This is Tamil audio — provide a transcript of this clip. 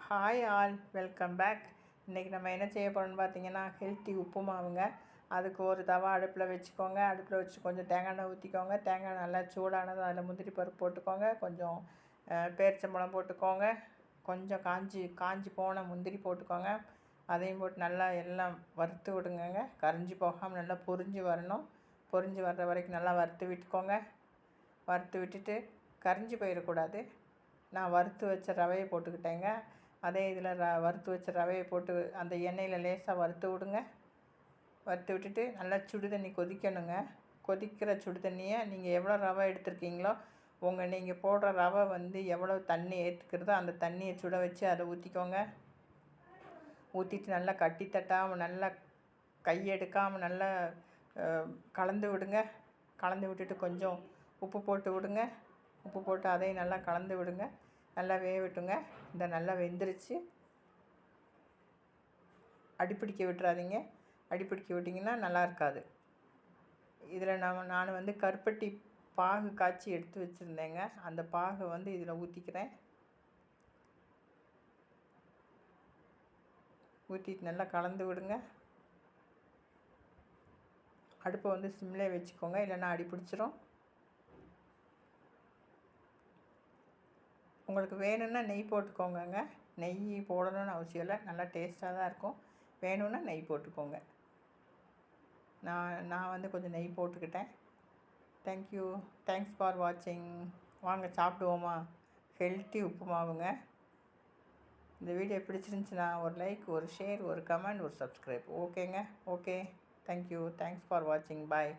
Hi all, welcome back. இன்றைக்கி நம்ம என்ன செய்ய போகிறோம்னு பார்த்தீங்கன்னா ஹெல்த்தி உப்புமாவுங்க. அதுக்கு ஒரு தவா அடுப்பில் வச்சுக்கோங்க. அடுப்பில் வச்சு கொஞ்சம் தேங்காய் எண்ணெய் ஊற்றிக்கோங்க. தேங்காய் நல்லா சூடானது அதில் முந்திரி பருப்பு போட்டுக்கோங்க. கொஞ்சம் பேரிச்சம்பழம் போட்டுக்கோங்க. கொஞ்சம் காஞ்சி போன முந்திரி போட்டுக்கோங்க. அதையும் போட்டு நல்லா எல்லாம் வறுத்து விடுங்க. கரிஞ்சி போகாமல் நல்லா பொரிஞ்சு வரணும். பொரிஞ்சு வர்ற வரைக்கும் நல்லா வறுத்து விட்டுக்கோங்க. வறுத்து விட்டுட்டு கரிஞ்சி போயிடக்கூடாது. நான் வறுத்து வச்ச ரவையை போட்டுக்கிட்டேங்க. அதே இதில் வறுத்து வச்ச ரவையை போட்டு அந்த எண்ணெயில் லேசாக வறுத்து விடுங்க. வறுத்து விட்டுட்டு நல்லா சுடு தண்ணி கொதிக்கணுங்க. கொதிக்கிற சுடு தண்ணியை நீங்கள் எவ்வளோ ரவை எடுத்துருக்கீங்களோ நீங்கள் போடுற ரவை எவ்வளோ தண்ணி ஏற்றுக்கிறதோ அந்த தண்ணியை சுட வச்சு அதை ஊற்றிக்கோங்க. ஊற்றிட்டு நல்லா கட்டி தட்டாமல் நல்லா கையெடுக்காமல் நல்லா கலந்து விடுங்க. கலந்து விட்டுட்டு கொஞ்சம் உப்பு போட்டு விடுங்க. உப்பு போட்டு அதையும் நல்லா கலந்து விடுங்க. நல்லா வேகட்டுங்க. இந்த நல்லா வெந்துருச்சு. அடிப்பிடிக்க விட்டுறாதீங்க. அடிப்பிடிக்க விட்டிங்கன்னா நல்லா இருக்காது. இதில் நான் கருப்பட்டி பாகு காய்ச்சி எடுத்து வச்சுருந்தேங்க. அந்த பாகை இதில் ஊற்றிக்கிறேன். ஊற்றிட்டு நல்லா கலந்து விடுங்க. அடுப்பை சிம்லே வச்சுக்கோங்க, இல்லைன்னா அடி பிடிச்சிரும். உங்களுக்கு வேணும்னா நெய் போட்டுக்கோங்க. நெய் போடணும்னு அவசியம் இல்லை, நல்லா டேஸ்ட்டாக தான் இருக்கும். வேணும்னா நெய் போட்டுக்கோங்க. நான் கொஞ்சம் நெய் போட்டுக்கிட்டேன். தேங்க்ஸ் ஃபார் வாட்சிங். வாங்க சாப்பிடுவோமா? ஹெல்த்தி உப்புமாவுங்க. இந்த வீடியோ பிடிச்சிருந்துச்சுன்னா ஒரு லைக், ஒரு ஷேர், ஒரு கமெண்ட், ஒரு சப்ஸ்கிரைப். ஓகேங்க. ஓகே, தேங்க்ஸ் ஃபார் வாட்சிங். பாய்.